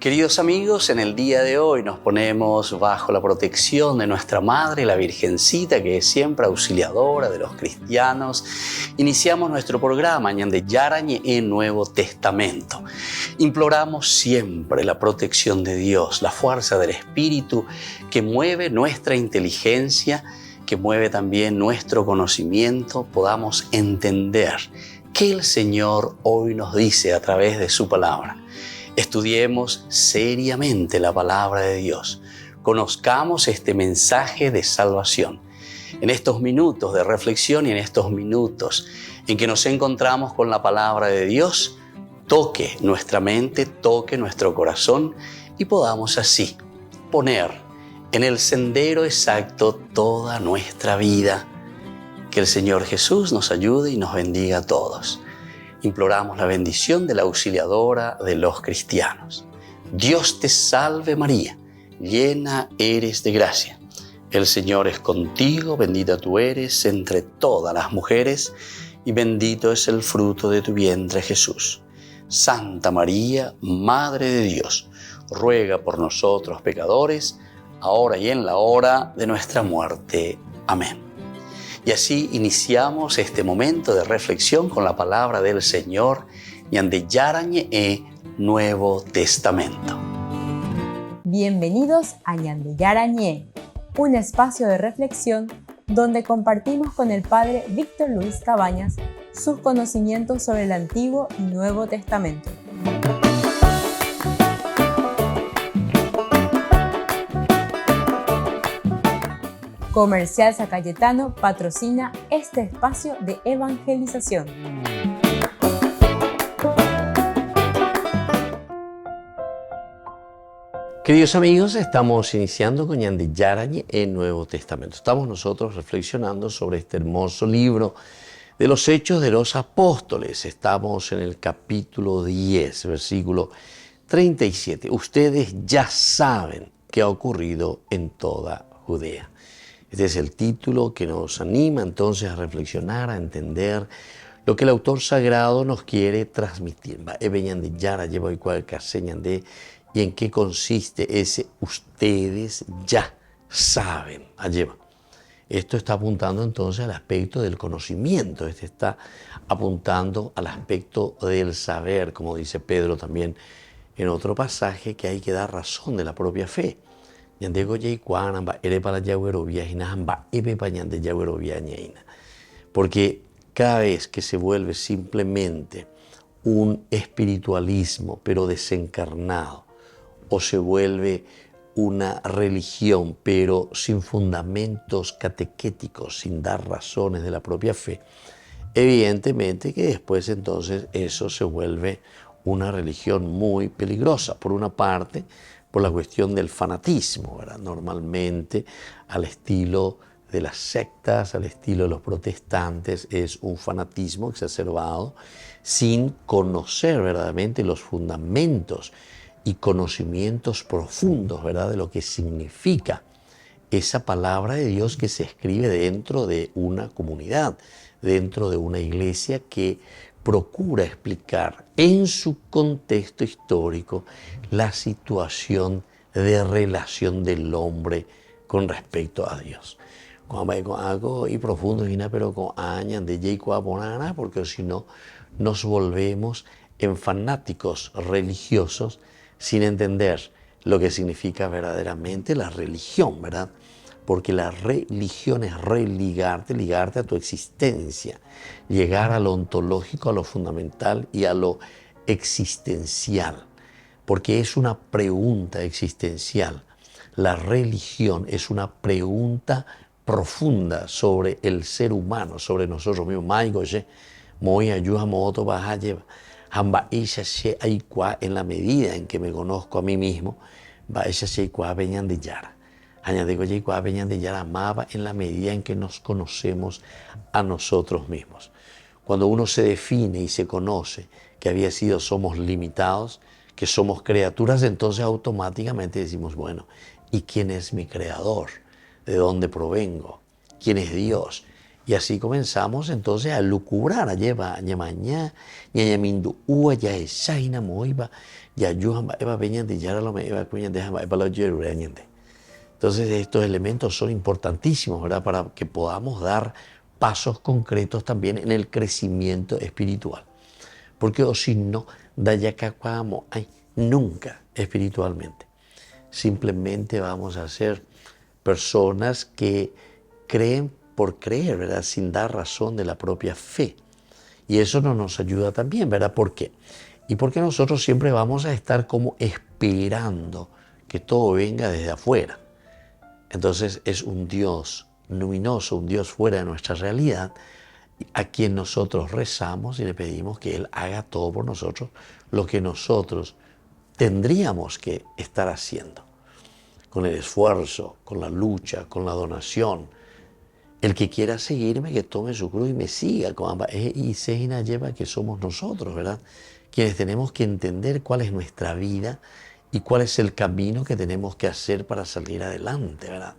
Queridos amigos, en el día de hoy nos ponemos bajo la protección de nuestra Madre, la Virgencita, que es siempre auxiliadora de los cristianos. Iniciamos nuestro programa Ñande Yarañe en Nuevo Testamento. Imploramos siempre la protección de Dios, la fuerza del Espíritu que mueve nuestra inteligencia, que mueve también nuestro conocimiento, podamos entender qué el Señor hoy nos dice a través de su palabra. Estudiemos seriamente la palabra de Dios. Conozcamos este mensaje de salvación. En estos minutos de reflexión y en estos minutos en que nos encontramos con la palabra de Dios, toque nuestra mente, toque nuestro corazón y podamos así poner en el sendero exacto toda nuestra vida. Que el Señor Jesús nos ayude y nos bendiga a todos. Imploramos la bendición de la auxiliadora de los cristianos. Dios te salve María, llena eres de gracia. El Señor es contigo, bendita tú eres entre todas las mujeres y bendito es el fruto de tu vientre Jesús. Santa María, Madre de Dios, ruega por nosotros pecadores, ahora y en la hora de nuestra muerte. Amén. Y así iniciamos este momento de reflexión con la palabra del Señor, Ñande Yarañe Nuevo Testamento. Bienvenidos a Ñande Yarañe, un espacio de reflexión donde compartimos con el Padre Víctor Luis Cabañas sus conocimientos sobre el Antiguo y Nuevo Testamento. Comercial San Cayetano patrocina este espacio de evangelización. Queridos amigos, estamos iniciando con Ñande Yarañe en Nuevo Testamento. Estamos nosotros reflexionando sobre este hermoso libro de los Hechos de los Apóstoles. Estamos en el capítulo 10, versículo 37. Ustedes ya saben qué ha ocurrido en toda Judea. Este es el título que nos anima entonces a reflexionar, a entender lo que el autor sagrado nos quiere transmitir. Y en qué consiste ese ustedes ya saben. Esto está apuntando entonces al aspecto del conocimiento, este está apuntando al aspecto del saber, como dice Pedro también en otro pasaje, que hay que dar razón de la propia fe. Porque cada vez que se vuelve simplemente un espiritualismo pero desencarnado, o se vuelve una religión pero sin fundamentos catequéticos, sin dar razones de la propia fe, evidentemente que después entonces eso se vuelve una religión muy peligrosa. Por una parte, por la cuestión del fanatismo, ¿verdad? Normalmente al estilo de las sectas, al estilo de los protestantes, es un fanatismo exacerbado sin conocer verdaderamente los fundamentos y conocimientos profundos, ¿verdad?, de lo que significa esa palabra de Dios que se escribe dentro de una comunidad, dentro de una iglesia que procura explicar en su contexto histórico la situación de relación del hombre con respecto a Dios. Con algo y profundo, pero con años de Jacob, porque si no nos volvemos en fanáticos religiosos sin entender lo que significa verdaderamente la religión, ¿verdad? Porque la religión es ligarte a tu existencia, llegar a lo ontológico, a lo fundamental y a lo existencial, porque es una pregunta existencial. La religión es una pregunta profunda sobre el ser humano, sobre nosotros mismos. En la medida en que me conozco a mí mismo, amaba en la medida en que nos conocemos a nosotros mismos. Cuando uno se define y se conoce que somos limitados, que somos criaturas, entonces automáticamente decimos, bueno, ¿y quién es mi creador? ¿De dónde provengo? ¿Quién es Dios? Y así comenzamos entonces a lucubrar, a llevar, ñamañá, ñañamindu, ua, ya esaina, moiba, ya yuhamba, eva peñante, ya lo me eva cuñante, eva lo yerureñante. Entonces estos elementos son importantísimos, ¿verdad? Para que podamos dar pasos concretos también en el crecimiento espiritual. Porque o si no, dayacacuamo, ay, nunca espiritualmente. Simplemente vamos a ser personas que creen por creer, ¿verdad? Sin dar razón de la propia fe. Y eso no nos ayuda también, ¿verdad? ¿Por qué? Y porque nosotros siempre vamos a estar como esperando que todo venga desde afuera. Entonces es un Dios luminoso, un Dios fuera de nuestra realidad, a quien nosotros rezamos y le pedimos que Él haga todo por nosotros, lo que nosotros tendríamos que estar haciendo. Con el esfuerzo, con la lucha, con la donación. El que quiera seguirme, que tome su cruz y me siga. Y Seina lleva que somos nosotros, ¿verdad? Quienes tenemos que entender cuál es nuestra vida y cuál es el camino que tenemos que hacer para salir adelante, ¿verdad?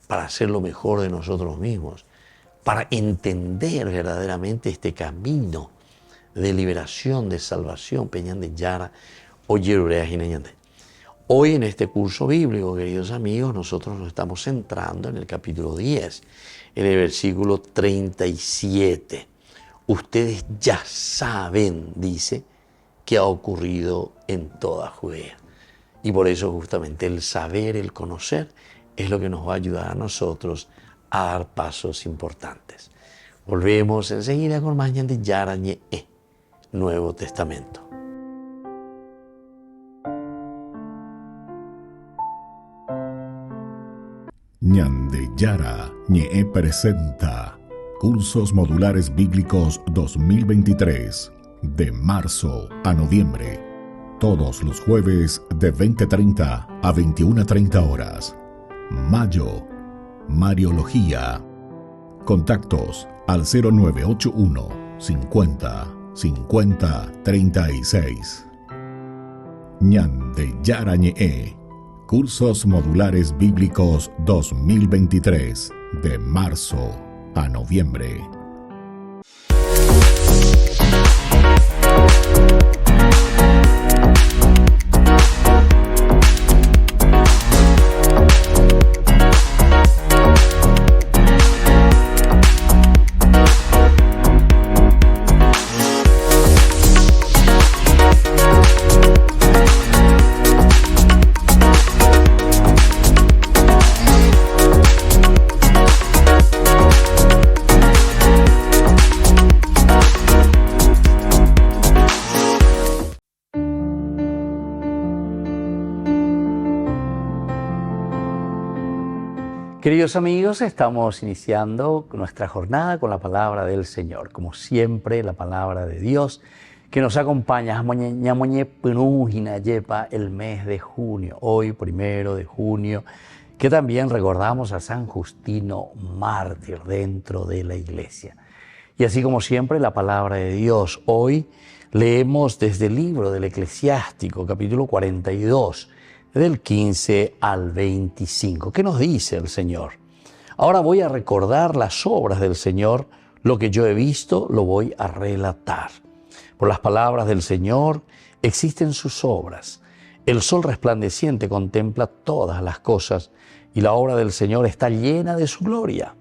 Para hacer lo mejor de nosotros mismos, para entender verdaderamente este camino de liberación, de salvación, Peñán de Yara o Yerurea Jineñante. Hoy en este curso bíblico, queridos amigos, nosotros nos estamos centrando en el capítulo 10, en el versículo 37. Ustedes ya saben, dice, que ha ocurrido en toda Judea. Y por eso justamente el saber, el conocer, es lo que nos va a ayudar a nosotros a dar pasos importantes. Volvemos enseguida con más de Yara Ñe, Nuevo Testamento. Ñande Yara Ñe presenta Cursos Modulares Bíblicos 2023, de marzo a noviembre. Todos los jueves de 20:30 a 21:30 horas. Mayo, Mariología. Contactos al 0981 50 50 36. Ñande Yara Ñe, Cursos Modulares Bíblicos 2023, de marzo a noviembre. Queridos amigos, estamos iniciando nuestra jornada con la palabra del Señor. Como siempre, la palabra de Dios que nos acompaña el mes de junio, hoy 1 de junio, que también recordamos a San Justino mártir dentro de la iglesia. Y así como siempre, la palabra de Dios. Hoy leemos desde el libro del Eclesiástico, capítulo 42, del 15 al 25. ¿Qué nos dice el Señor? Ahora voy a recordar las obras del Señor, lo que yo he visto lo voy a relatar. Por las palabras del Señor existen sus obras. El sol resplandeciente contempla todas las cosas y la obra del Señor está llena de su gloria.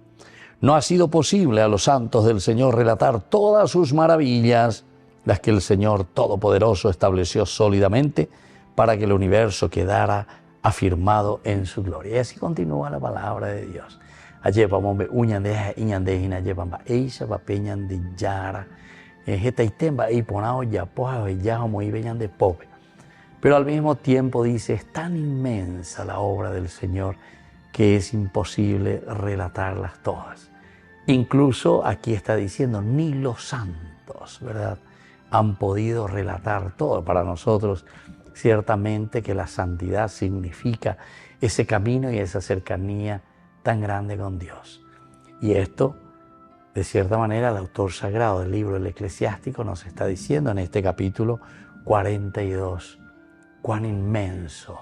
No ha sido posible a los santos del Señor relatar todas sus maravillas, las que el Señor Todopoderoso estableció sólidamente para que el universo quedara afirmado en su gloria. Y así continúa la palabra de Dios. Pero al mismo tiempo dice, es tan inmensa la obra del Señor que es imposible relatarlas todas. Incluso aquí está diciendo, ni los santos, ¿verdad?, han podido relatar todo. Para nosotros, ciertamente que la santidad significa ese camino y esa cercanía tan grande con Dios. Y esto, de cierta manera, el autor sagrado del libro del Eclesiástico nos está diciendo en este capítulo 42, cuán inmenso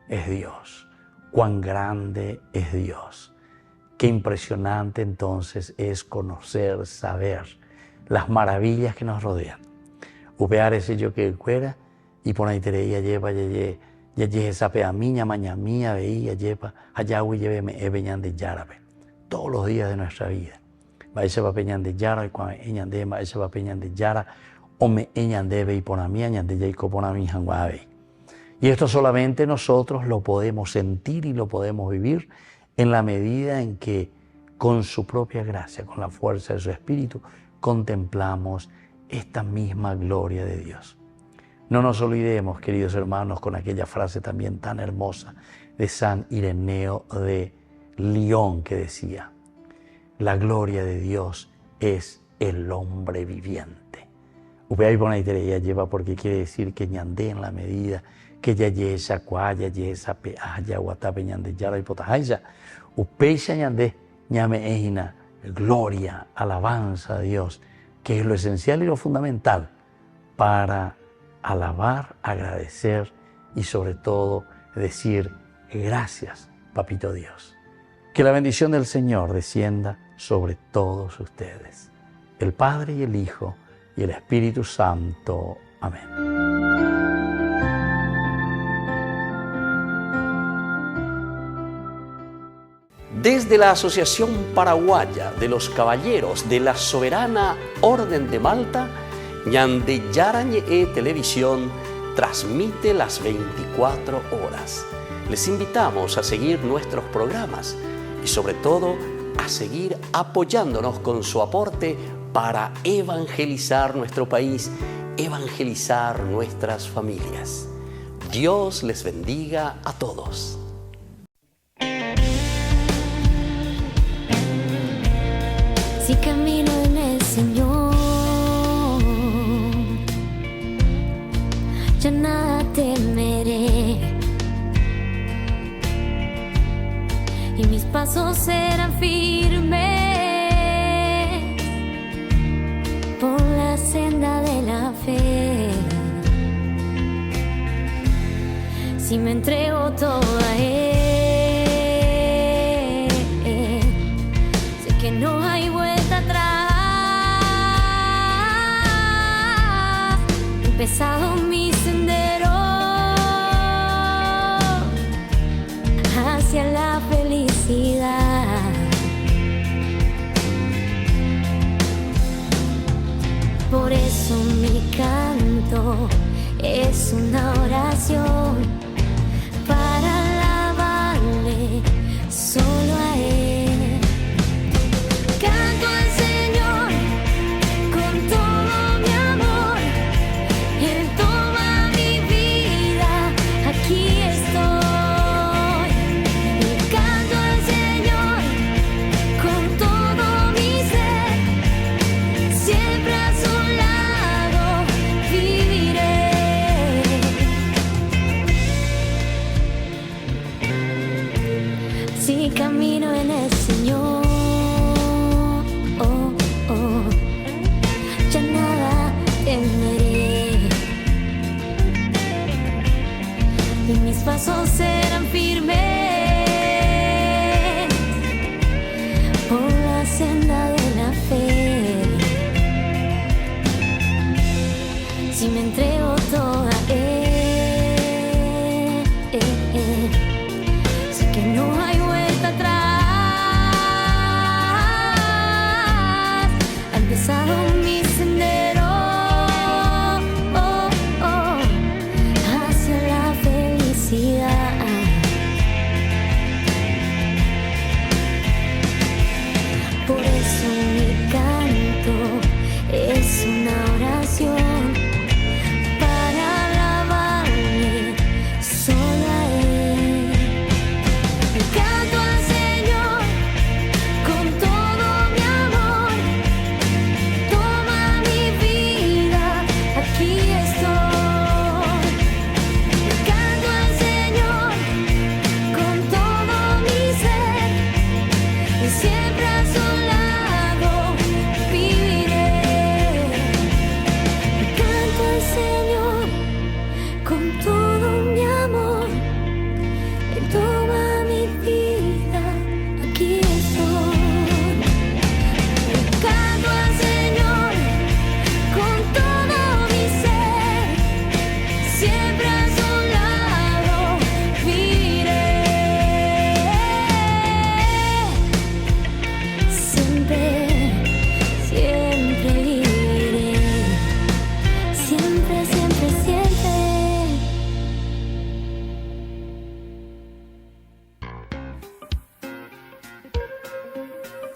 es Dios, cuán grande es Dios. Qué impresionante entonces es conocer, saber las maravillas que nos rodean. Upear ese yo que fuera y por ahí tereía lleva ye esa pea miña maña mía veía lleva allá y lleveme ebeñan de yarabe todos los días de nuestra vida. Va ese va peñan de yara y cuando eñan de ma ese va peñan de yara o me eñan de y por a mí añan de y por a mí janguabe. Y esto solamente nosotros lo podemos sentir y lo podemos vivir en la medida en que con su propia gracia, con la fuerza de su Espíritu, contemplamos esta misma gloria de Dios. No nos olvidemos, queridos hermanos, con aquella frase también tan hermosa de San Ireneo de Lyon que decía: la gloria de Dios es el hombre viviente. Upeay Bonaitereya lleva porque quiere decir que ñandé en la medida que ya yesa cuaya yesa peaya guatape ñande yara y potajaya. Upeisha ñandé ñame ejina gloria, alabanza a Dios, que es lo esencial y lo fundamental para alabar, agradecer y sobre todo decir gracias, Papito Dios. Que la bendición del Señor descienda sobre todos ustedes, el Padre y el Hijo y el Espíritu Santo. Amén. Desde la Asociación Paraguaya de los Caballeros de la Soberana Orden de Malta, Ñande Yara Ñe'e Televisión transmite las 24 horas. Les invitamos a seguir nuestros programas y sobre todo a seguir apoyándonos con su aporte para evangelizar nuestro país, evangelizar nuestras familias. Dios les bendiga a todos. Si camino en el Señor, ya nada temeré, y mis pasos serán firmes por la senda de la fe. Si me entrego todo a Él, sé que no hay vuelta atrás. He empezado mi sendero hacia la felicidad. Por eso mi canto es una oración para alabarle solo a Él. Canto al Señor con todo mi amor, Él toma mi vida, aquí estoy. Y canto al Señor con todo mi ser, siempre a su lado viviré. Si camino en el Señor, ya nada temeré, y mis pasos serán firmes por la senda de la fe. Si me entrego todo a Él, sé que no hay vuelta atrás. Ha empezado mi sendero hacia la felicidad. Por eso mi canto es una oración para alabarle solo a Él. Canto al Señor con todo mi amor, toma mi vida, aquí estoy. Canto al Señor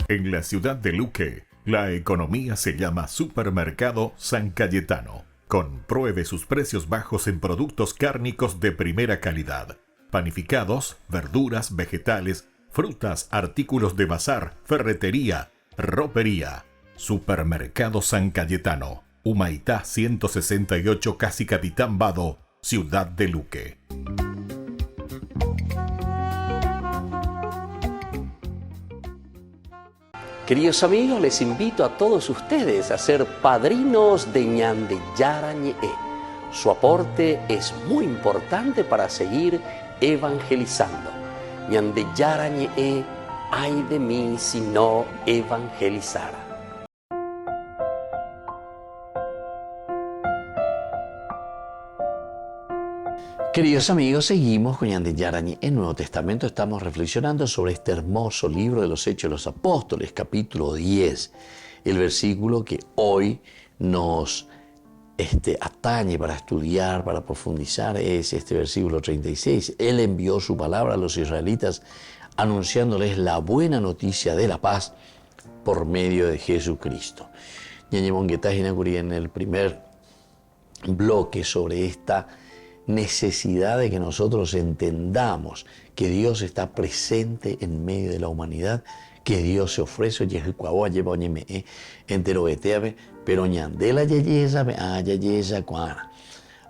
En la ciudad de Luque, la economía se llama Supermercado San Cayetano. Compruebe sus precios bajos en productos cárnicos de primera calidad. Panificados, verduras, vegetales, frutas, artículos de bazar, ferretería, ropería. Supermercado San Cayetano, Humaitá 168, Casi Capitán Vado, ciudad de Luque. Queridos amigos, les invito a todos ustedes a ser padrinos de Ñande Yara Ñe'e. Su aporte es muy importante para seguir evangelizando. Ñande Yara Ñe'e, ay de mí si no evangelizara. Queridos amigos, seguimos con Ñande Yara Ñe'e. En el Nuevo Testamento estamos reflexionando sobre este hermoso libro de los Hechos de los Apóstoles, capítulo 10. El versículo que hoy nos atañe para estudiar, para profundizar, es este versículo 36. Él envió su palabra a los israelitas anunciándoles la buena noticia de la paz por medio de Jesucristo. En el primer bloque sobre esta necesidad de que nosotros entendamos que Dios está presente en medio de la humanidad, que Dios se ofrece, pero ñande la yeyesa, yeyesa cuana.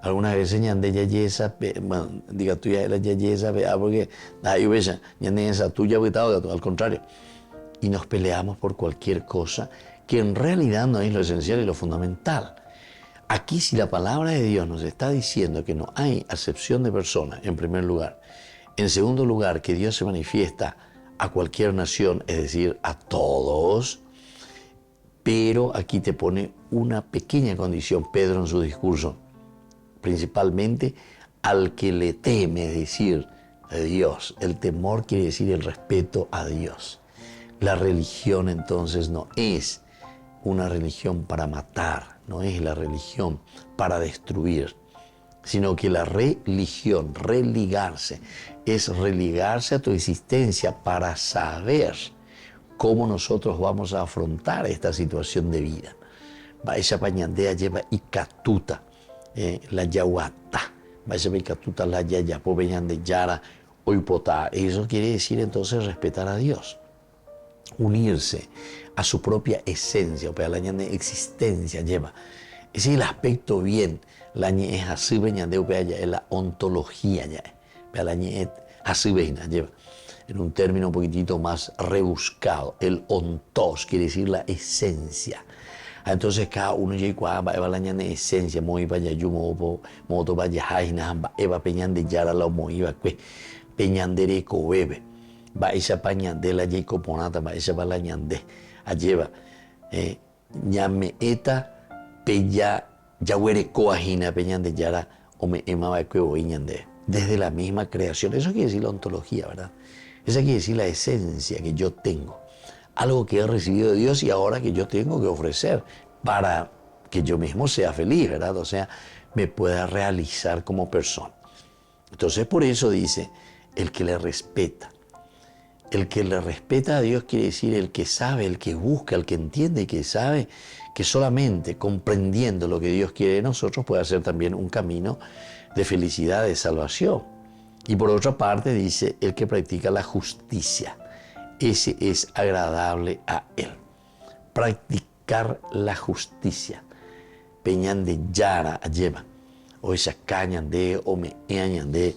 Algunas veces ñande yeyesa, bueno, diga tuya la yeyesa, porque ahí ves, ñande esa tuya, al contrario. Y nos peleamos por cualquier cosa que en realidad no es lo esencial y lo fundamental. Aquí, si la palabra de Dios nos está diciendo que no hay acepción de personas, en primer lugar. En segundo lugar, que Dios se manifiesta a cualquier nación, es decir, a todos. Pero aquí te pone una pequeña condición, Pedro en su discurso. Principalmente al que le teme, es decir, a Dios. El temor quiere decir el respeto a Dios. La religión entonces no es una religión para matar, no es la religión para destruir, sino que la religión, religarse, es religarse a tu existencia para saber cómo nosotros vamos a afrontar esta situación de vida. Esa pañandea lleva ikatuta, la yahuata, esa ikatuta la yayapo de yara oipota. Eso quiere decir entonces respetar a Dios, unirse a su propia esencia, o sea, la existencia lleva. Ese es el aspecto bien. La es así, es la ontología, la lleva. En un término un poquitito más rebuscado, el ontos quiere decir la esencia. Entonces cada uno llega a la esencia, muy vaya yumo, moto vaya jaina, eva peñan de yara la moiva, peñan de reco bebe, va esa pañan de la yecoponata, va esa la ñande. Lleva ñame eta peya yahuere coajina peñan de yara o me emaba ñande. Desde la misma creación. Eso quiere decir la ontología, ¿verdad? Esa quiere decir la esencia que yo tengo. Algo que he recibido de Dios y ahora que yo tengo que ofrecer para que yo mismo sea feliz, ¿verdad? O sea, me pueda realizar como persona. Entonces por eso dice, el que le respeta. El que le respeta a Dios quiere decir el que sabe, el que busca, el que entiende y que sabe que solamente comprendiendo lo que Dios quiere de nosotros puede hacer también un camino de felicidad, de salvación. Y por otra parte dice, el que practica la justicia, ese es agradable a Él. Practicar la justicia. Peñan de yara lleva, o esa cañan de, o me de.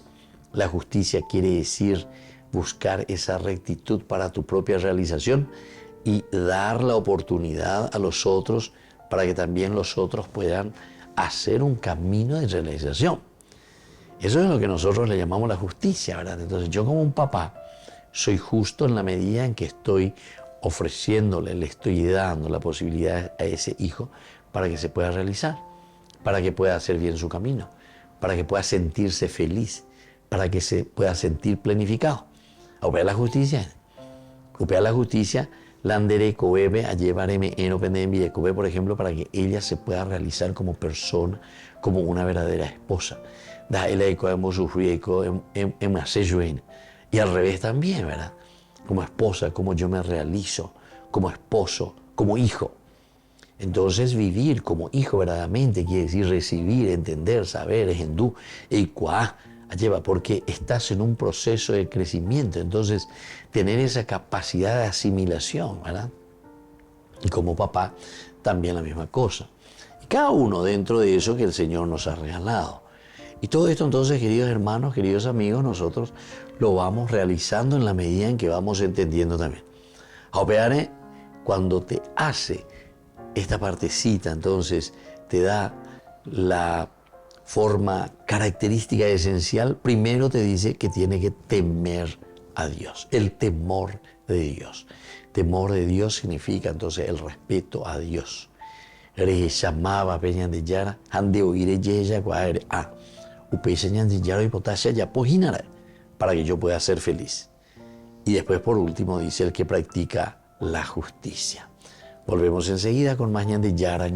La justicia quiere decir buscar esa rectitud para tu propia realización y dar la oportunidad a los otros para que también los otros puedan hacer un camino de realización. Eso es lo que nosotros le llamamos la justicia, ¿verdad? Entonces yo como un papá soy justo en la medida en que estoy ofreciéndole, le estoy dando la posibilidad a ese hijo para que se pueda realizar, para que pueda hacer bien su camino, para que pueda sentirse feliz, para que se pueda sentir planificado. Opera la justicia, la andere coebe a llevarme en opendemia cobe, por ejemplo, para que ella se pueda realizar como persona, como una verdadera esposa. Da el eco hemos sufrido en y al revés también, ¿verdad? Como esposa, como yo me realizo como esposo, como hijo. Entonces vivir como hijo verdaderamente quiere decir recibir, entender, saber, es hindú, lleva, porque estás en un proceso de crecimiento. Entonces tener esa capacidad de asimilación, ¿verdad? Y como papá también la misma cosa. Y cada uno dentro de eso que el Señor nos ha regalado. Y todo esto entonces, queridos hermanos, queridos amigos, nosotros lo vamos realizando en la medida en que vamos entendiendo también. Ahora, cuando te hace esta partecita, entonces te da la forma característica esencial. Primero te dice que tiene que temer a Dios, el temor de Dios. Temor de Dios significa entonces el respeto a Dios. Llamaba peñan de yara, han de oír ella para que yo pueda ser feliz. Y después, por último, dice el que practica la justicia. Volvemos enseguida con más de Yara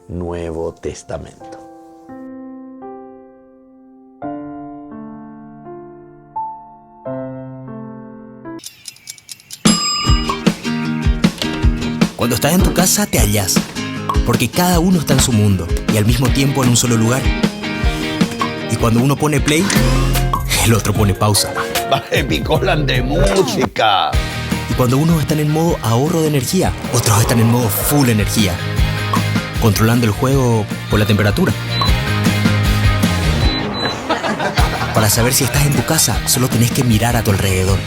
Nuevo Testamento. Cuando estás en tu casa te hallas, porque cada uno está en su mundo y al mismo tiempo en un solo lugar. Y cuando uno pone play, el otro pone pausa. Picolan de música. Y cuando unos están en modo ahorro de energía, otros están en modo full energía, controlando el juego por la temperatura. Para saber si estás en tu casa, solo tenés que mirar a tu alrededor.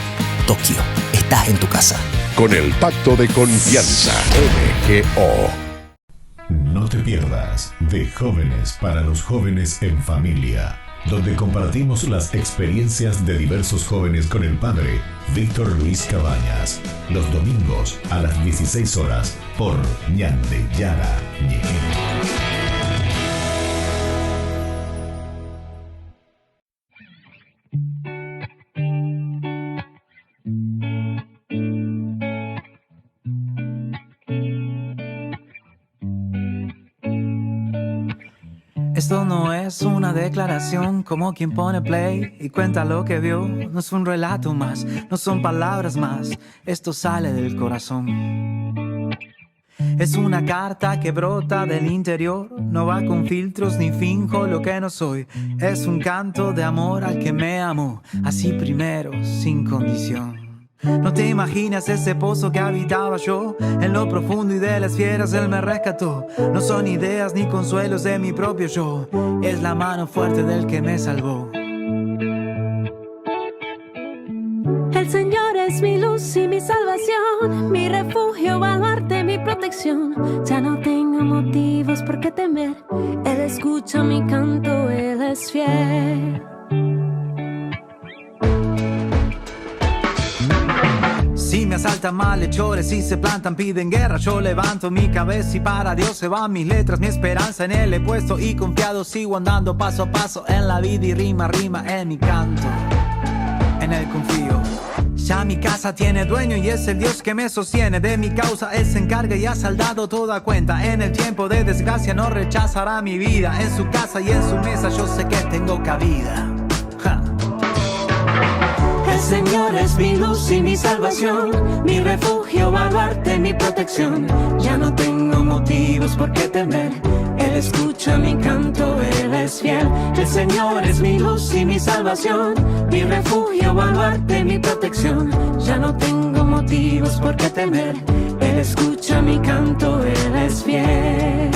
Tokio, estás en tu casa. Con el Pacto de Confianza, MGO. No te pierdas de Jóvenes para los Jóvenes en Familia, donde compartimos las experiencias de diversos jóvenes con el padre Víctor Luis Cabañas, los domingos a las 16 horas por Ñande Yara Ñeje. Esto no es una declaración como quien pone play y cuenta lo que vio. No es un relato más, no son palabras más. Esto sale del corazón. Es una carta que brota del interior. No va con filtros ni finjo lo que no soy. Es un canto de amor al que me amó, así primero, sin condición. No te imaginas ese pozo que habitaba yo. En lo profundo y de las fieras él me rescató. No son ideas ni consuelos de mi propio yo. Es la mano fuerte del que me salvó. El Señor es mi luz y mi salvación, mi refugio, baluarte, mi protección. Ya no tengo motivos por qué temer. Él escucha mi canto, Él es fiel. Si me asaltan malhechores y se plantan, piden guerra, yo levanto mi cabeza y para Dios se van mis letras. Mi esperanza en Él he puesto y confiado sigo andando paso a paso en la vida y rima, rima en mi canto. En Él confío. Ya mi casa tiene dueño y es el Dios que me sostiene. De mi causa Él se encarga y ha saldado toda cuenta. En el tiempo de desgracia no rechazará mi vida. En su casa y en su mesa yo sé que tengo cabida. Ja. El Señor es mi luz y mi salvación, mi refugio, baluarte, mi protección. Ya no tengo motivos por qué temer. Él escucha mi canto, Él es fiel. El Señor es mi luz y mi salvación, mi refugio, baluarte, mi protección. Ya no tengo motivos por qué temer. Él escucha mi canto, Él es fiel.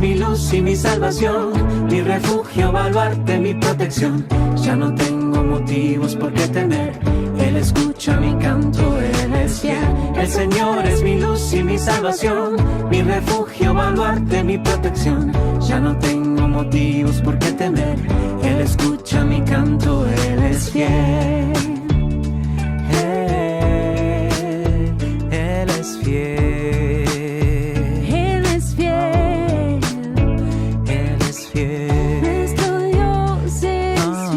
Mi luz y mi salvación, mi refugio, baluarte, mi protección. Ya no tengo motivos por qué temer. Él escucha mi canto, Él es fiel. El Señor es mi luz y mi salvación, mi refugio, baluarte, mi protección. Ya no tengo motivos por qué temer. Él escucha mi canto, Él es fiel. Él es fiel. Nuestro Dios es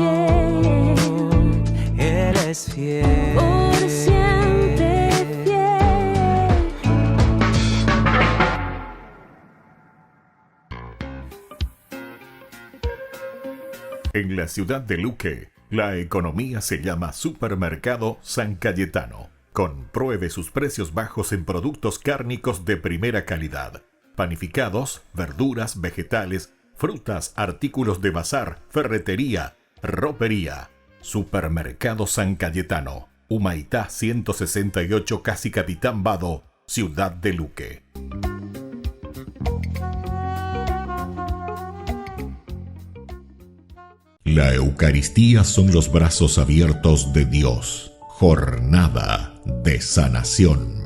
En la ciudad de Luque, la economía se llama Supermercado San Cayetano. Compruebe sus precios bajos en productos cárnicos de primera calidad. Panificados, verduras, vegetales, frutas, artículos de bazar, ferretería, ropería. Supermercado San Cayetano, Humaitá 168, Casi Capitán Vado, ciudad de Luque. La Eucaristía son los brazos abiertos de Dios. Jornada de sanación.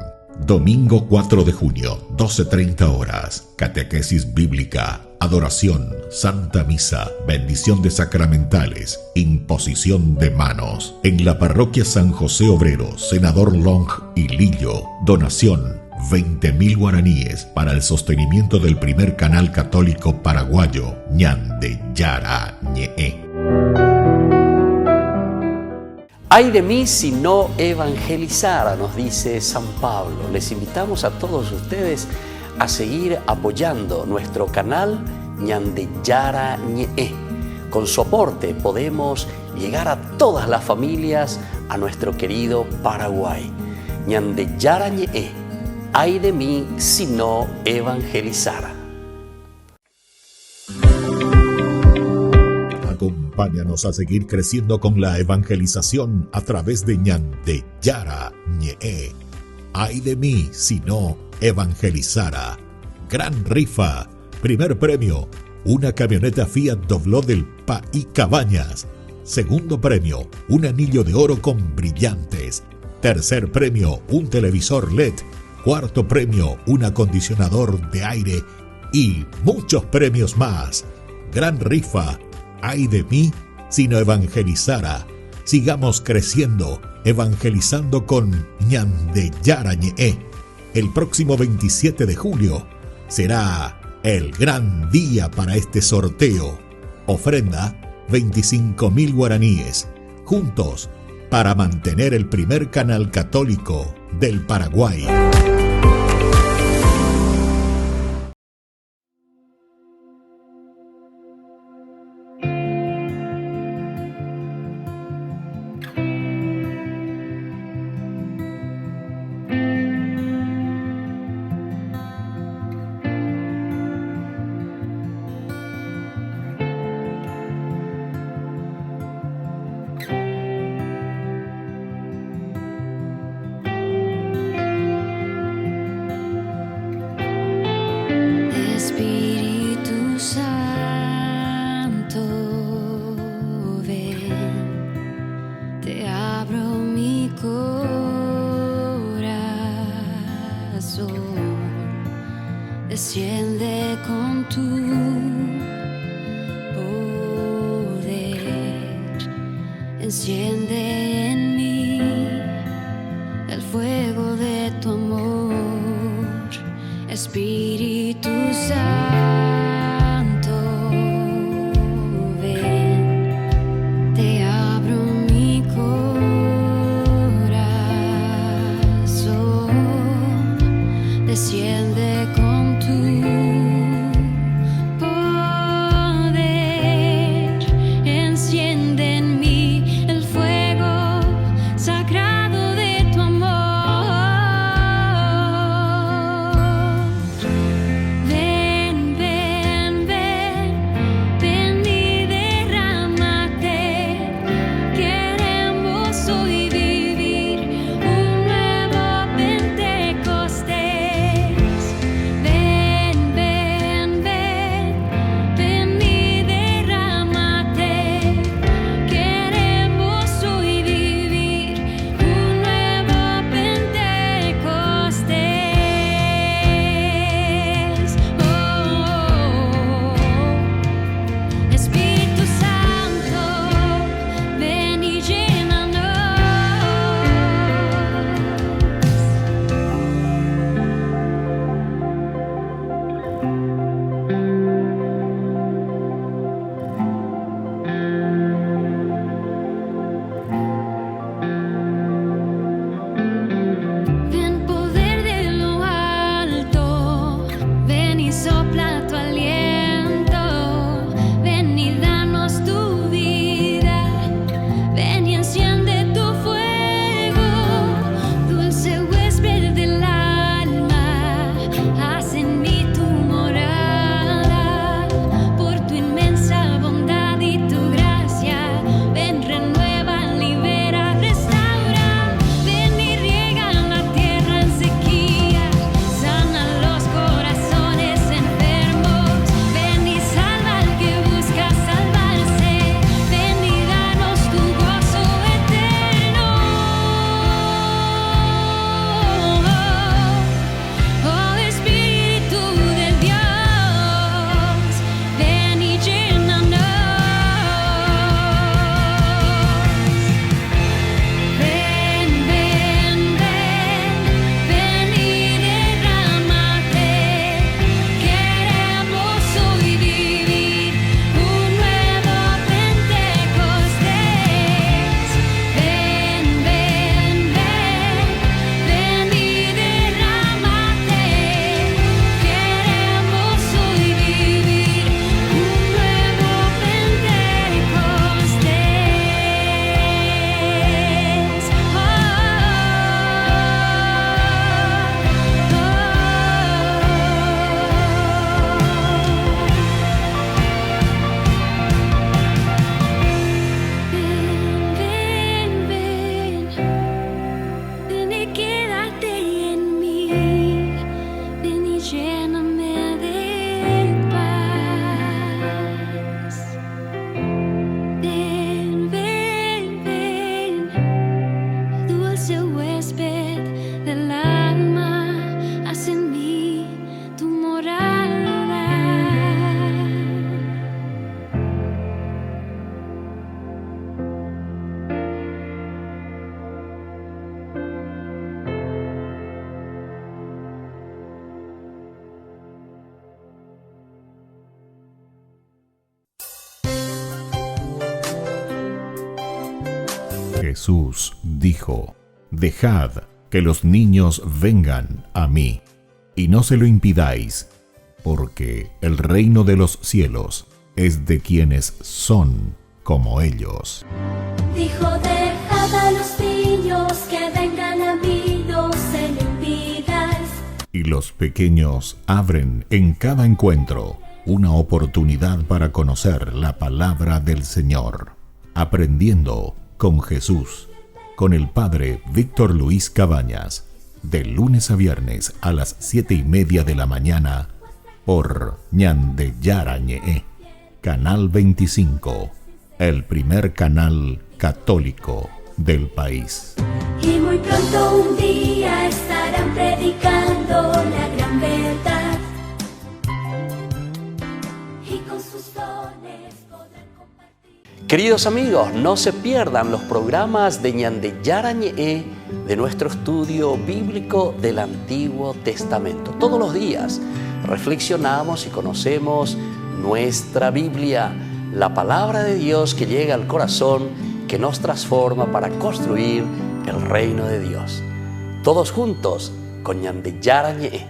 Domingo 4 de junio, 12:30 horas. Catequesis bíblica, adoración, Santa Misa, bendición de sacramentales, imposición de manos. En la parroquia San José Obrero, Senador Long y Lillo. Donación 20.000 guaraníes para el sostenimiento del primer canal católico paraguayo, Ñande Yara Ñe. Ay de mí si no evangelizara, nos dice San Pablo. Les invitamos a todos ustedes a seguir apoyando nuestro canal Ñande Yara Ñe. Con su aporte podemos llegar a todas las familias a nuestro querido Paraguay. Ñande Yara Ñe. Ay de mí si no evangelizara. Acompáñanos a seguir creciendo con la evangelización a través de Ñande Yara Ñe. Ay de mí si no evangelizara. Gran rifa. Primer premio, una camioneta Fiat Dobló del País Cabañas. Segundo premio, un anillo de oro con brillantes. Tercer premio, un televisor LED. Cuarto premio, un acondicionador de aire. Y muchos premios más. Gran rifa. Ay de mí si no evangelizara. Sigamos creciendo, evangelizando con Ñande Yara Ñe. El próximo 27 de julio será el gran día para este sorteo. Ofrenda 25.000 guaraníes. Juntos para mantener el primer canal católico del Paraguay. Espíritu Santo, ven, te abro mi corazón, desciende con tu poder, enciende en mí el fuego de tu amor. Espíritu Santo, ven, te abro mi corazón, desciende con tu poder, enciende en mí el fuego sagrado de tu amor. Ven, Jesús dijo: «Dejad que los niños vengan a mí, y no se lo impidáis, porque el reino de los cielos es de quienes son como ellos». Dijo: dejad a los niños que vengan a mí, no se lo impidáis. Y los pequeños abren en cada encuentro una oportunidad para conocer la palabra del Señor, aprendiendo con Jesús, con el Padre Víctor Luis Cabañas, de lunes a viernes a las 7:30 de la mañana, por Ñande Yarañe, Canal 25, el primer canal católico del país. Y muy pronto un día estarán predicando la gran verdad. Y con sus dones podrán compartir. Queridos amigos, no se pierdan los programas de Ñande Yarañe de nuestro estudio bíblico del Antiguo Testamento. Todos los días reflexionamos y conocemos nuestra Biblia, la palabra de Dios que llega al corazón, que nos transforma para construir el reino de Dios. Todos juntos con Ñande Yarañe.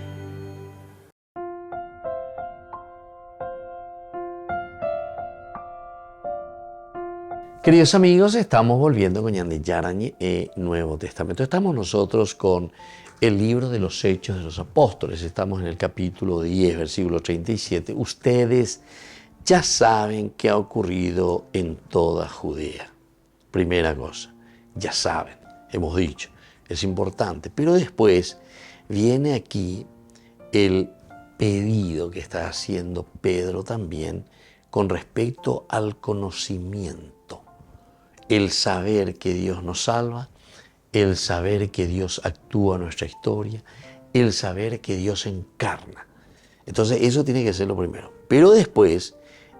Queridos amigos, estamos volviendo con Ñande Yarañe, Nuevo Testamento. Estamos nosotros con el libro de los Hechos de los Apóstoles. Estamos en el capítulo 10, versículo 37. Ustedes ya saben qué ha ocurrido en toda Judea. Primera cosa, ya saben, hemos dicho, es importante. Pero después viene aquí el pedido que está haciendo Pedro también con respecto al conocimiento. El saber que Dios nos salva, el saber que Dios actúa en nuestra historia, el saber que Dios encarna. Entonces eso tiene que ser lo primero. Pero después,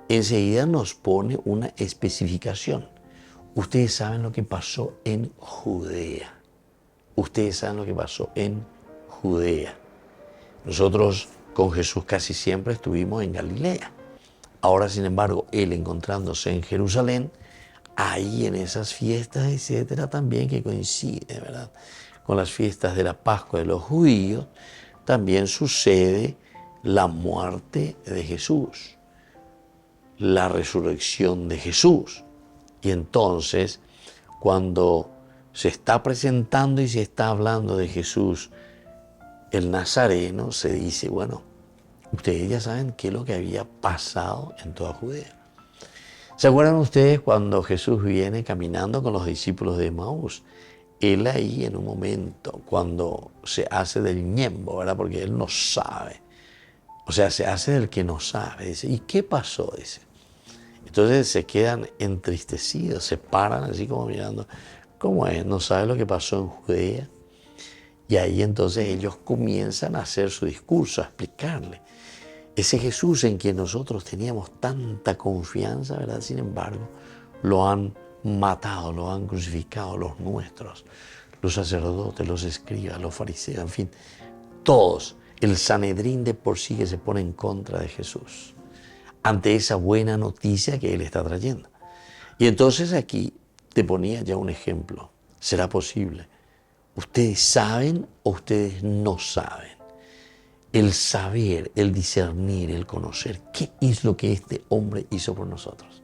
enseguida nos pone una especificación. Ustedes saben lo que pasó en Judea. Ustedes saben lo que pasó en Judea. Nosotros con Jesús casi siempre estuvimos en Galilea. Ahora, sin embargo, Él encontrándose en Jerusalén, ahí en esas fiestas, etcétera, también que coincide, ¿verdad?, con las fiestas de la Pascua de los judíos, también sucede la muerte de Jesús, la resurrección de Jesús. Y entonces, cuando se está presentando y se está hablando de Jesús, el Nazareno, se dice, bueno, ustedes ya saben qué es lo que había pasado en toda Judea. ¿Se acuerdan ustedes cuando Jesús viene caminando con los discípulos de Emaús? Él ahí en un momento, cuando se hace del ñembo, ¿verdad? Porque él no sabe. O sea, se hace del que no sabe. Dice, ¿y qué pasó? Dice. Entonces se quedan entristecidos, se paran así como mirando, ¿cómo es? ¿No sabe lo que pasó en Judea? Y ahí entonces ellos comienzan a hacer su discurso, a explicarle. Ese Jesús en quien nosotros teníamos tanta confianza, ¿verdad? Sin embargo, lo han matado, lo han crucificado los nuestros, los sacerdotes, los escribas, los fariseos, en fin, todos. El Sanedrín de por sí que se pone en contra de Jesús ante esa buena noticia que Él está trayendo. Y entonces aquí te ponía ya un ejemplo. ¿Será posible? ¿Ustedes saben o ustedes no saben? El saber, el discernir, el conocer, ¿qué es lo que este hombre hizo por nosotros?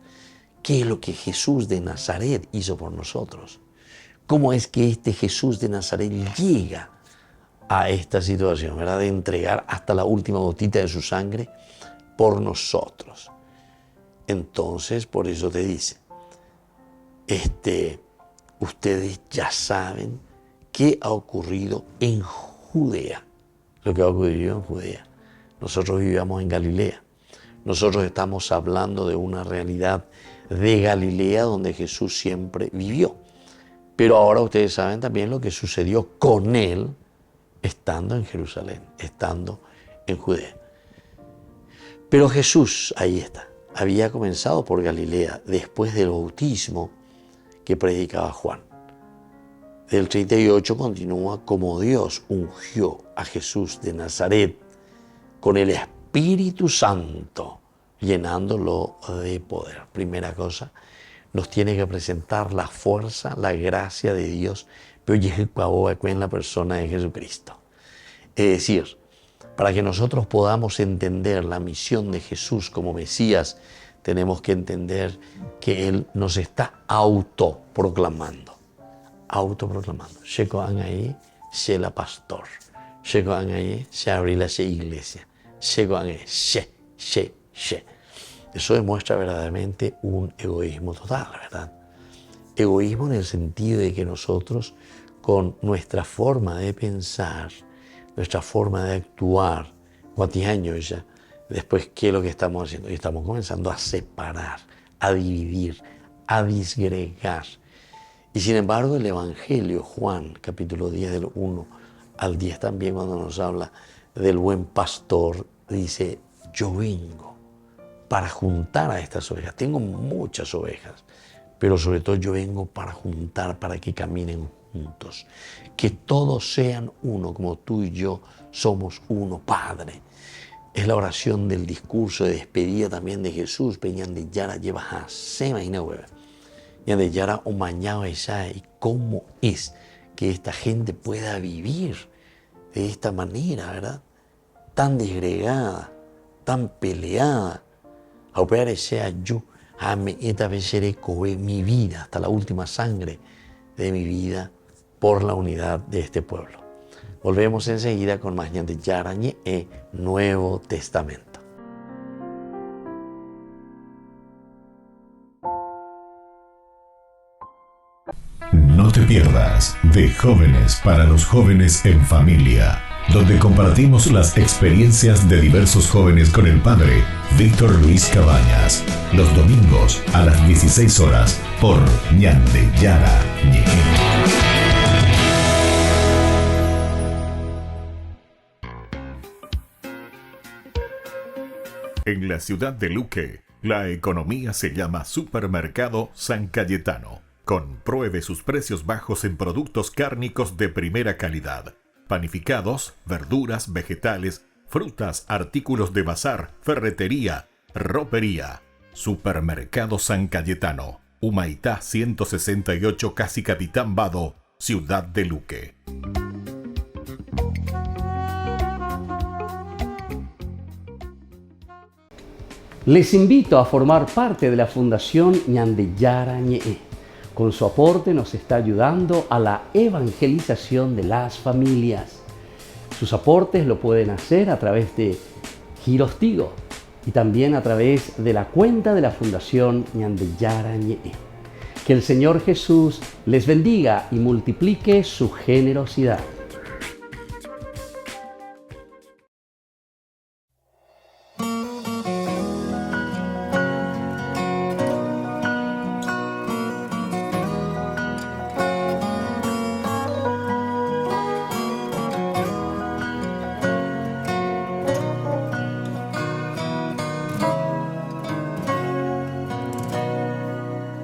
¿Qué es lo que Jesús de Nazaret hizo por nosotros? ¿Cómo es que este Jesús de Nazaret llega a esta situación, ¿verdad?, de entregar hasta la última gotita de su sangre por nosotros? Entonces, por eso te dice, ustedes ya saben qué ha ocurrido en Judea. Lo que ha ocurrido en Judea. Nosotros vivíamos en Galilea. Nosotros estamos hablando de una realidad de Galilea donde Jesús siempre vivió. Pero ahora ustedes saben también lo que sucedió con Él estando en Jerusalén, estando en Judea. Pero Jesús, ahí está, había comenzado por Galilea después del bautismo que predicaba Juan. Del 38 continúa como Dios ungió a Jesús de Nazaret con el Espíritu Santo, llenándolo de poder. Primera cosa, nos tiene que presentar la fuerza, la gracia de Dios, pero en la persona de Jesucristo. Es decir, para que nosotros podamos entender la misión de Jesús como Mesías, tenemos que entender que Él nos está autoproclamando. Llego ahí, sé la pastor. Llego ahí, se abrí la iglesia. Llego ahí, sé. Eso demuestra verdaderamente un egoísmo total, ¿verdad? Egoísmo en el sentido de que nosotros, con nuestra forma de pensar, nuestra forma de actuar, después, ¿qué es lo que estamos haciendo? Y estamos comenzando a separar, a dividir, a disgregar. Y sin embargo, el Evangelio, Juan, capítulo 10, del 1 al 10 también, cuando nos habla del buen pastor, dice, yo vengo para juntar a estas ovejas. Tengo muchas ovejas, pero sobre todo yo vengo para juntar, para que caminen juntos. Que todos sean uno, como tú y yo somos uno, Padre. Es la oración del discurso de despedida también de Jesús. Y cómo es que esta gente pueda vivir de esta manera, ¿verdad? Tan disgregada, tan peleada. Mi vida hasta la última sangre de mi vida por la unidad de este pueblo. Volvemos enseguida con más de Yarañe e Nuevo Testamento. No te pierdas de Jóvenes para los Jóvenes en Familia, donde compartimos las experiencias de diversos jóvenes con el padre Víctor Luis Cabañas, los domingos a las 16 horas por Ñande Yara Ñeje. En la ciudad de Luque, la economía se llama Supermercado San Cayetano. Compruebe sus precios bajos en productos cárnicos de primera calidad. Panificados, verduras, vegetales, frutas, artículos de bazar, ferretería, ropería. Supermercado San Cayetano, Humaitá 168, Casi Capitán Vado, ciudad de Luque. Les invito a formar parte de la Fundación Ñande Yara Ñe'e. Con su aporte nos está ayudando a la evangelización de las familias. Sus aportes lo pueden hacer a través de Giros Tigo y también a través de la cuenta de la Fundación Ñande Yara Ñe'e. Que el Señor Jesús les bendiga y multiplique su generosidad.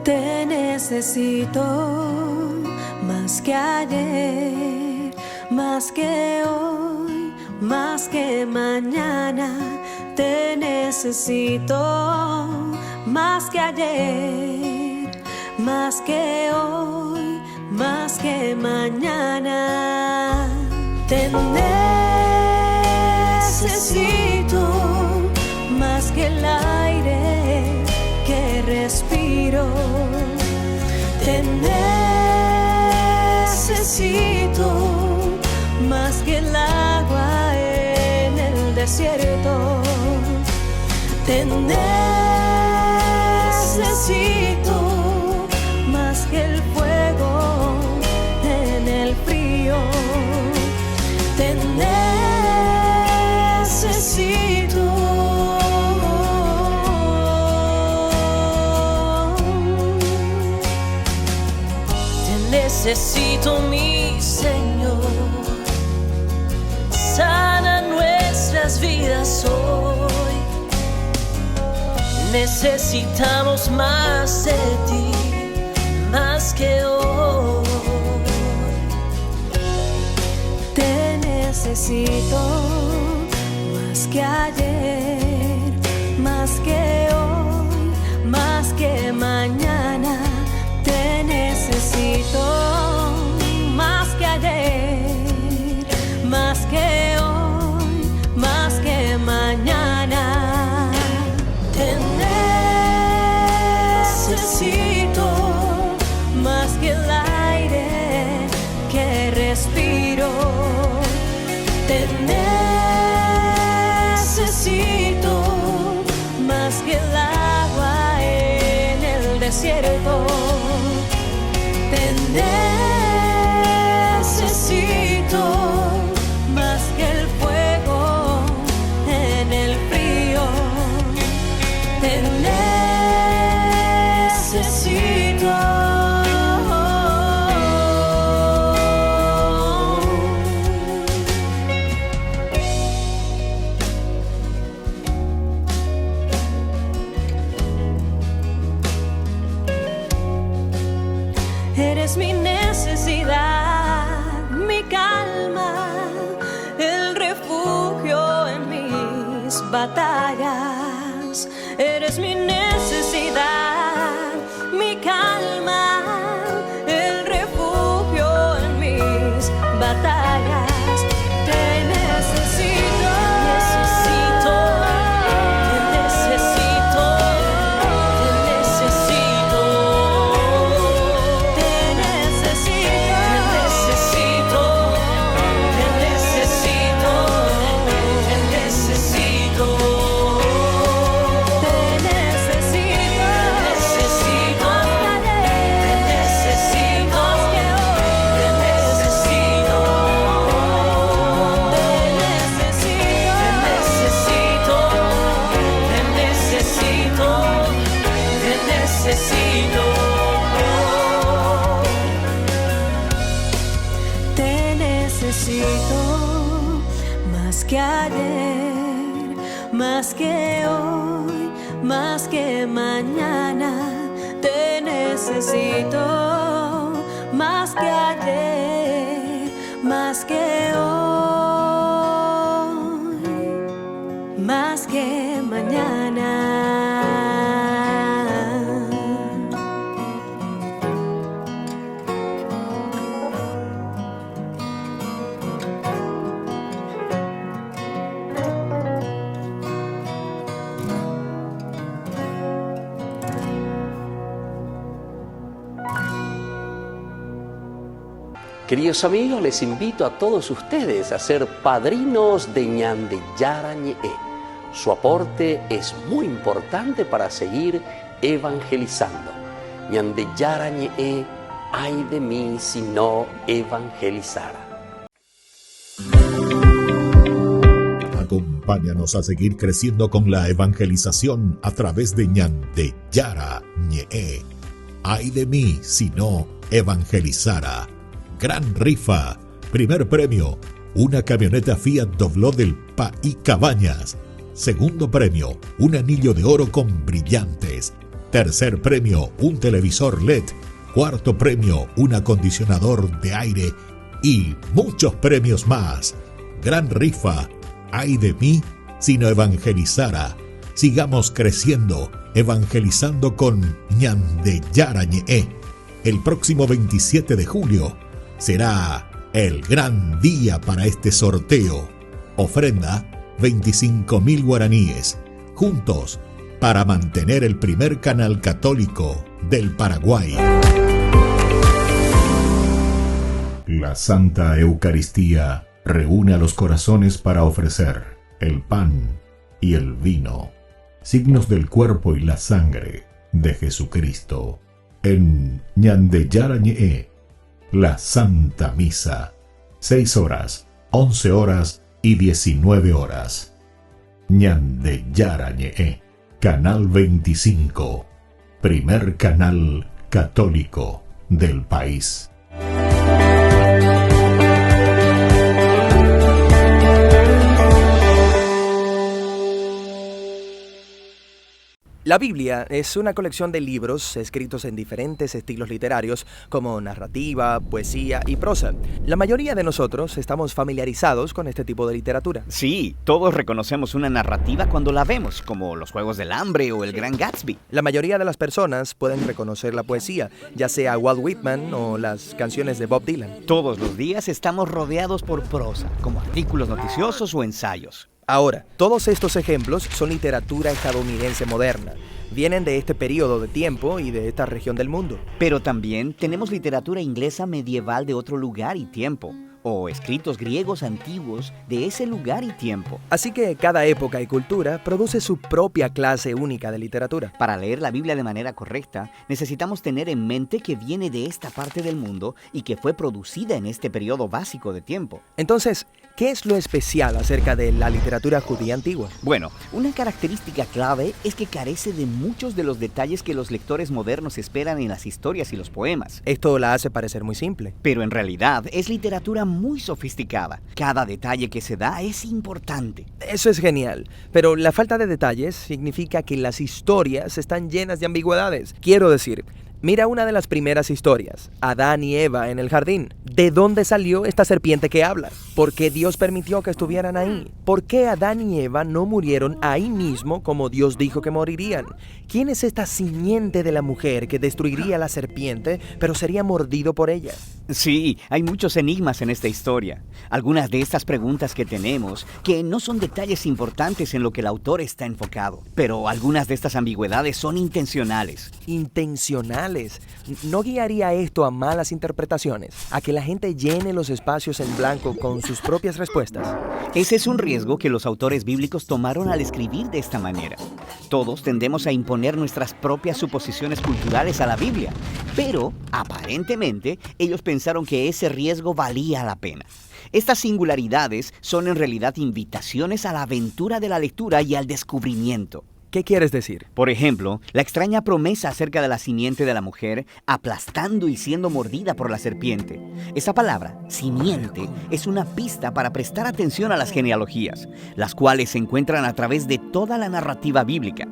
Te necesito más que ayer, más que hoy, más que mañana. Te necesito más que ayer, más que hoy, más que mañana. Te necesito más que el aire que respiro. Te necesito más que el agua en el desierto. Te necesito más que el fuego en el frío. Te necesito. Necesito, mi Señor, sana nuestras vidas hoy. Necesitamos más de ti, más que hoy. Te necesito más que ayer, más que hoy, más que mañana. el agua en el desierto. Te necesito más que el fuego en el frío. Te necesito. Eres mi necesidad, mi calma, el refugio en mis batallas. Eres mi necesidad, mi calma, el refugio en mis batallas. Te necesito, necesito, te necesito, te necesito. Te necesito, te necesito, te necesito. Te necesito, necesito, te necesito, te necesito. Te necesito, te necesito, te necesito. Te necesito más que ayer, más que hoy, más que mañana. Te necesito más que ayer, más que hoy, más que mañana. Queridos amigos, les invito a todos ustedes a ser padrinos de Ñande Yara Ñe'e. Su aporte es muy importante para seguir evangelizando. Ñande Yara Ñe'e, ay de mí si no evangelizara. Acompáñanos a seguir creciendo con la evangelización a través de Ñande Yara Ñe'e. Ay de mí si no evangelizara. Gran rifa. Primer premio, una camioneta Fiat Dobló del País Cabañas. Segundo premio, un anillo de oro con brillantes. Tercer premio, un televisor LED. Cuarto premio, un acondicionador de aire. Y muchos premios más. Gran rifa. Ay de mí si no evangelizara. Sigamos creciendo, evangelizando con Ñande Yara Ñe'e. El próximo 27 de julio será el gran día para este sorteo. Ofrenda 25.000 guaraníes. Juntos para mantener el primer canal católico del Paraguay. La Santa Eucaristía reúne a los corazones para ofrecer el pan y el vino, signos del cuerpo y la sangre de Jesucristo. En Ñande Yara Ñe'e, la Santa Misa, 6 horas, 11 horas y 19 horas. Ñande Yara Ñe'e, Canal 25, primer canal católico del país. La Biblia es una colección de libros escritos en diferentes estilos literarios como narrativa, poesía y prosa. La mayoría de nosotros estamos familiarizados con este tipo de literatura. Sí, todos reconocemos una narrativa cuando la vemos, como Los Juegos del Hambre o El Gran Gatsby. La mayoría de las personas pueden reconocer la poesía, ya sea Walt Whitman o las canciones de Bob Dylan. Todos los días estamos rodeados por prosa, como artículos noticiosos o ensayos. Ahora, todos estos ejemplos son literatura estadounidense moderna. Vienen de este periodo de tiempo y de esta región del mundo. Pero también tenemos literatura inglesa medieval de otro lugar y tiempo. o escritos griegos antiguos de ese lugar y tiempo. Así que cada época y cultura produce su propia clase única de literatura. Para leer la Biblia de manera correcta, necesitamos tener en mente que viene de esta parte del mundo y que fue producida en este periodo básico de tiempo. Entonces, ¿qué es lo especial acerca de la literatura judía antigua? Bueno, una característica clave es que carece de muchos de los detalles que los lectores modernos esperan en las historias y los poemas. Esto la hace parecer muy simple. Pero en realidad es literatura muy sofisticada. Cada detalle que se da es importante. Eso es genial, pero la falta de detalles significa que las historias están llenas de ambigüedades. Quiero decir, mira una de las primeras historias, Adán y Eva en el jardín. ¿De dónde salió esta serpiente que habla? ¿Por qué Dios permitió que estuvieran ahí? ¿Por qué Adán y Eva no murieron ahí mismo como Dios dijo que morirían? ¿Quién es esta simiente de la mujer que destruiría a la serpiente, pero sería mordido por ella? Sí, hay muchos enigmas en esta historia. Algunas de estas preguntas que tenemos, que no son detalles importantes en lo que el autor está enfocado, pero algunas de estas ambigüedades son intencionales. ¿Intencionales? ¿No guiaría esto a malas interpretaciones? ¿A que la gente llene los espacios en blanco con sus propias respuestas? Ese es un riesgo que los autores bíblicos tomaron al escribir de esta manera. Todos tendemos a imponer nuestras propias suposiciones culturales a la Biblia, pero aparentemente ellos pensaron que ese riesgo valía la pena. Estas singularidades son en realidad invitaciones a la aventura de la lectura y al descubrimiento. ¿Qué quieres decir? Por ejemplo, la extraña promesa acerca de la simiente de la mujer aplastando y siendo mordida por la serpiente. Esa palabra, simiente, es una pista para prestar atención a las genealogías, las cuales se encuentran a través de toda la narrativa bíblica.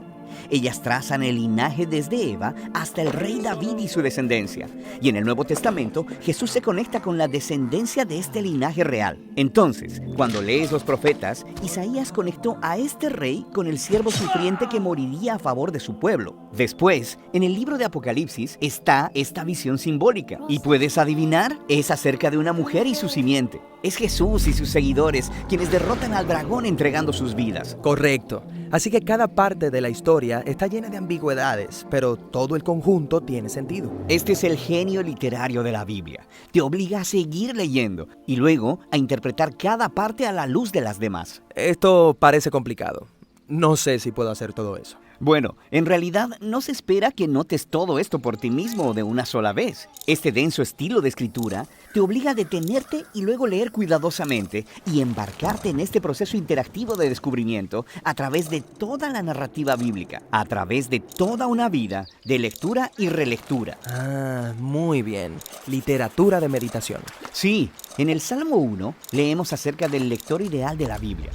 Ellas trazan el linaje desde Eva hasta el rey David y su descendencia. Y en el Nuevo Testamento, Jesús se conecta con la descendencia de este linaje real. Entonces, cuando lees los profetas, Isaías conectó a este rey con el siervo sufriente que moriría a favor de su pueblo. Después, en el libro de Apocalipsis está esta visión simbólica. ¿Y puedes adivinar? Es acerca de una mujer y su simiente. Es Jesús y sus seguidores quienes derrotan al dragón entregando sus vidas. Correcto. Así que cada parte de la historia está llena de ambigüedades, pero todo el conjunto tiene sentido. Este es el genio literario de la Biblia. Te obliga a seguir leyendo y luego a interpretar cada parte a la luz de las demás. Esto parece complicado. No sé si puedo hacer todo eso. Bueno, en realidad no se espera que notes todo esto por ti mismo de una sola vez. Este denso estilo de escritura te obliga a detenerte y luego leer cuidadosamente y embarcarte en este proceso interactivo de descubrimiento a través de toda la narrativa bíblica, a través de toda una vida de lectura y relectura. Ah, muy bien. Literatura de meditación. Sí, en el Salmo 1 leemos acerca del lector ideal de la Biblia.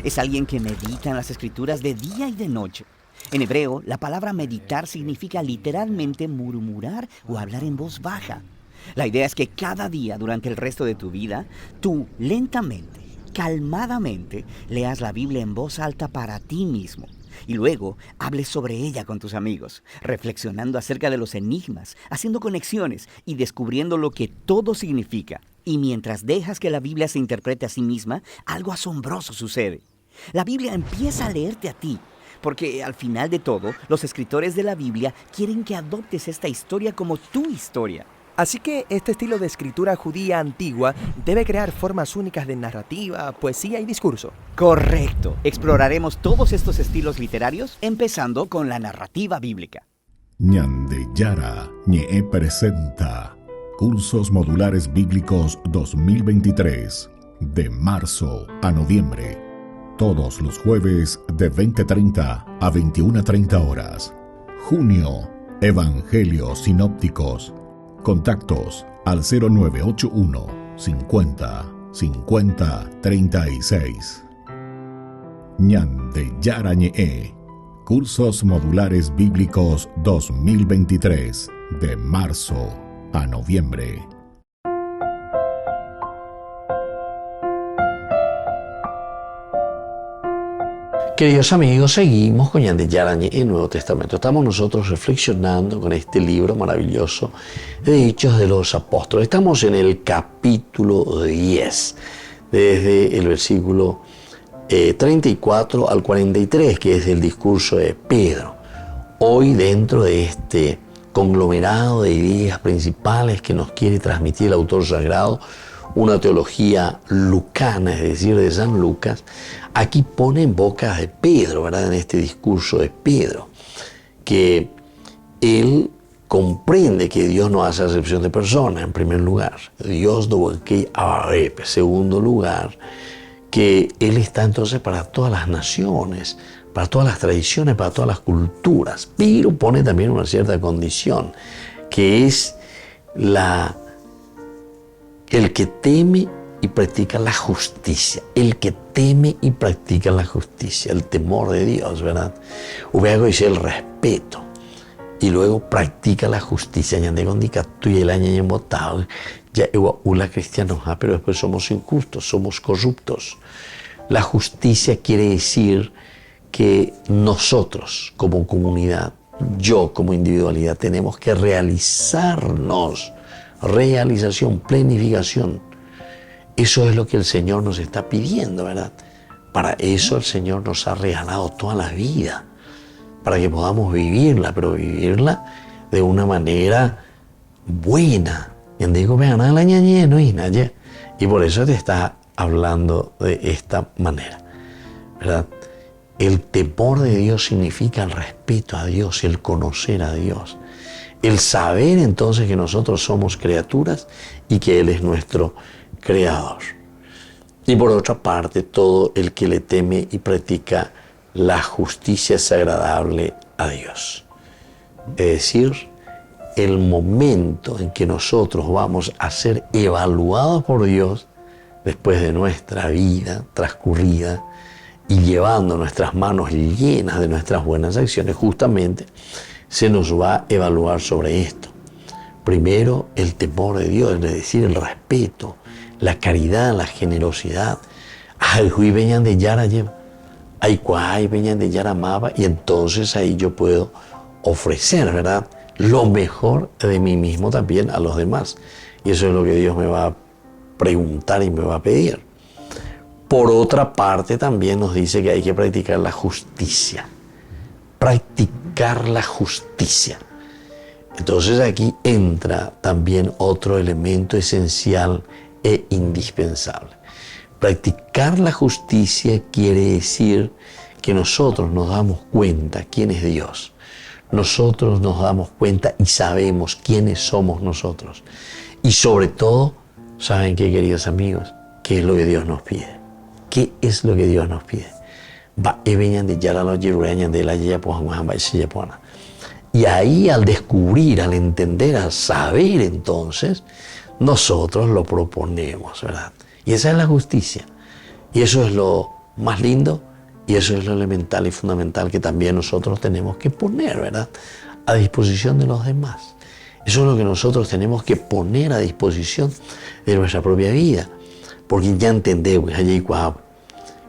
Es alguien que medita en las escrituras de día y de noche. En hebreo, la palabra meditar significa literalmente murmurar o hablar en voz baja. La idea es que cada día durante el resto de tu vida, tú lentamente, calmadamente, leas la Biblia en voz alta para ti mismo. Y luego hables sobre ella con tus amigos, reflexionando acerca de los enigmas, haciendo conexiones y descubriendo lo que todo significa. Y mientras dejas que la Biblia se interprete a sí misma, algo asombroso sucede. La Biblia empieza a leerte a ti. Porque al final de todo, los escritores de la Biblia quieren que adoptes esta historia como tu historia. Así que este estilo de escritura judía antigua debe crear formas únicas de narrativa, poesía y discurso. Correcto. Exploraremos todos estos estilos literarios, empezando con la narrativa bíblica. Ñande Yara Ñe presenta Cursos Modulares Bíblicos 2023, de marzo a noviembre. Todos los jueves de 20:30 a 21:30 horas. Junio, Evangelios Sinópticos. Contactos al 0981 50 50 36. Ñande Yarañe. Cursos Modulares Bíblicos 2023, de marzo a noviembre. Queridos amigos, seguimos con Ñande Yarañe en el Nuevo Testamento. Estamos nosotros reflexionando con este libro maravilloso de Hechos de los Apóstoles. Estamos en el capítulo 10, desde el versículo 34 al 43, que es el discurso de Pedro. Hoy, dentro de este conglomerado de ideas principales que nos quiere transmitir el autor sagrado, una teología lucana, es decir, de San Lucas, aquí pone en boca de Pedro, ¿verdad? En este discurso de Pedro, que él comprende que Dios no hace acepción de personas, en primer lugar. Dios no que en segundo lugar, que Él está entonces para todas las naciones, para todas las tradiciones, para todas las culturas, pero pone también una cierta condición, que es el que teme y practica la justicia, el que teme y practica la justicia, el temor de Dios, ¿verdad? Luego dice el respeto, y luego practica la justicia. Ya tú y el año en votado, ya la cristianos, pero después somos injustos, somos corruptos. La justicia quiere decir que nosotros como comunidad, yo como individualidad, tenemos que realizarnos, realización, planificación. Eso es lo que el Señor nos está pidiendo, ¿verdad? Para eso el Señor nos ha regalado toda la vida, para que podamos vivirla, pero vivirla de una manera buena. Y por eso te está hablando de esta manera, ¿verdad? El temor de Dios significa el respeto a Dios, el conocer a Dios, el saber entonces que nosotros somos criaturas y que Él es nuestro creador. Y por otra parte, todo el que le teme y practica la justicia es agradable a Dios. Es decir, el momento en que nosotros vamos a ser evaluados por Dios después de nuestra vida transcurrida y llevando nuestras manos llenas de nuestras buenas acciones, justamente se nos va a evaluar sobre esto. Primero, el temor de Dios, es decir, el respeto, la caridad, la generosidad. Y entonces ahí yo puedo ofrecer, ¿verdad?, lo mejor de mí mismo también a los demás. Y eso es lo que Dios me va a preguntar y me va a pedir. Por otra parte, también nos dice que hay que practicar la justicia. Practicar la justicia. Entonces aquí entra también otro elemento esencial e indispensable. Practicar la justicia quiere decir que nosotros nos damos cuenta quién es Dios. Nosotros nos damos cuenta y sabemos quiénes somos nosotros. Y sobre todo, ¿saben qué, queridos amigos? ¿Qué es lo que Dios nos pide? ¿Qué es lo que Dios nos pide? Y ahí, al descubrir, al entender, al saber, entonces, nosotros lo proponemos, ¿verdad? Y esa es la justicia. Y eso es lo más lindo. Y eso es lo elemental y fundamental que también nosotros tenemos que poner, ¿verdad?, a disposición de los demás. Eso es lo que nosotros tenemos que poner a disposición de nuestra propia vida. Porque ya entendemos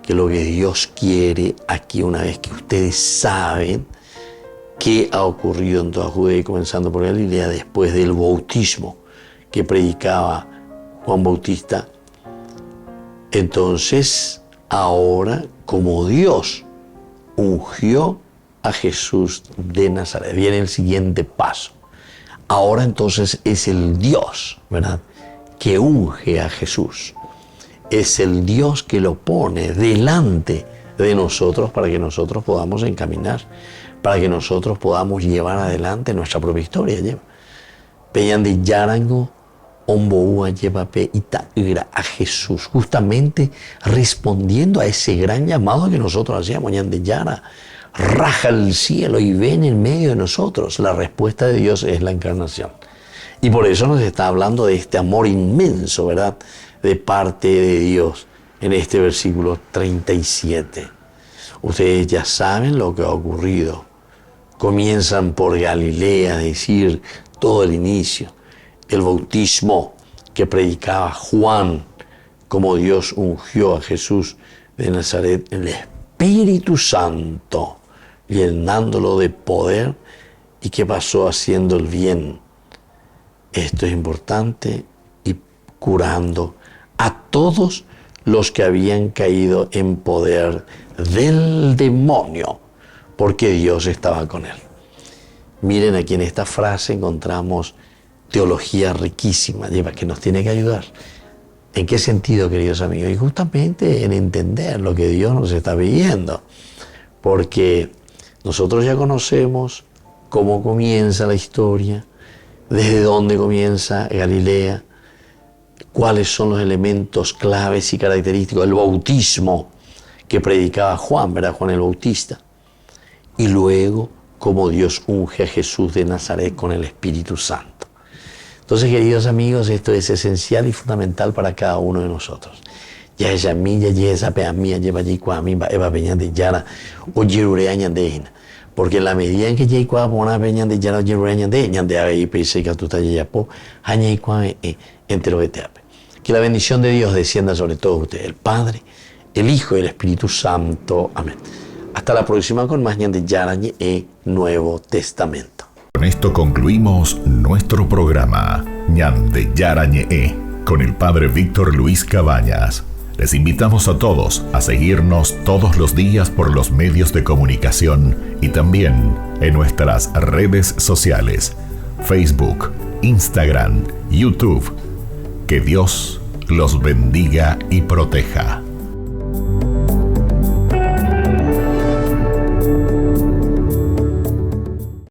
que lo que Dios quiere aquí, una vez que ustedes saben qué ha ocurrido en toda Judea, comenzando por Galilea, después del bautismo que predicaba Juan Bautista, entonces ahora, como Dios ungió a Jesús de Nazaret, viene el siguiente paso. Ahora entonces es el Dios, ¿verdad?, que unge a Jesús. Es el Dios que lo pone delante de nosotros para que nosotros podamos encaminar, para que nosotros podamos llevar adelante nuestra propia historia. Peñan de Yarango, Omboúa lleva a Jesús, justamente respondiendo a ese gran llamado que nosotros hacíamos. De Yara, raja el cielo y ven en medio de nosotros. La respuesta de Dios es la encarnación. Y por eso nos está hablando de este amor inmenso, ¿verdad?, de parte de Dios en este versículo 37. Ustedes ya saben lo que ha ocurrido. Comienzan por Galilea, es decir, todo el inicio. El bautismo que predicaba Juan, como Dios ungió a Jesús de Nazaret, el Espíritu Santo, llenándolo de poder, y que pasó haciendo el bien. Esto es importante, y curando a todos los que habían caído en poder del demonio, porque Dios estaba con él. Miren, aquí en esta frase encontramos teología riquísima, que nos tiene que ayudar. ¿En qué sentido, queridos amigos? Y justamente en entender lo que Dios nos está pidiendo. Porque nosotros ya conocemos cómo comienza la historia, desde dónde comienza Galilea, cuáles son los elementos claves y característicos del bautismo que predicaba Juan, ¿verdad? Juan el Bautista. Y luego cómo Dios unge a Jesús de Nazaret con el Espíritu Santo. Entonces, queridos amigos, esto es esencial y fundamental para cada uno de nosotros. Ya ella milla, ya esa pea mía, lleva allí cuamimba, eva peñan de yara, o yerure añandejina. Porque en la medida en que ya cuá pona peñan de yara, o yerure añandejina, de ahí pese que tú estás ya po, aña y cuá entero de teape. Que la bendición de Dios descienda sobre todos ustedes, el Padre, el Hijo y el Espíritu Santo. Amén. Hasta la próxima con más ñan de yara y Nuevo Testamento. Con esto concluimos nuestro programa Ñan de Yarañe con el Padre Víctor Luis Cabañas. Les invitamos a todos a seguirnos todos los días por los medios de comunicación y también en nuestras redes sociales, Facebook, Instagram, YouTube. Que Dios los bendiga y proteja.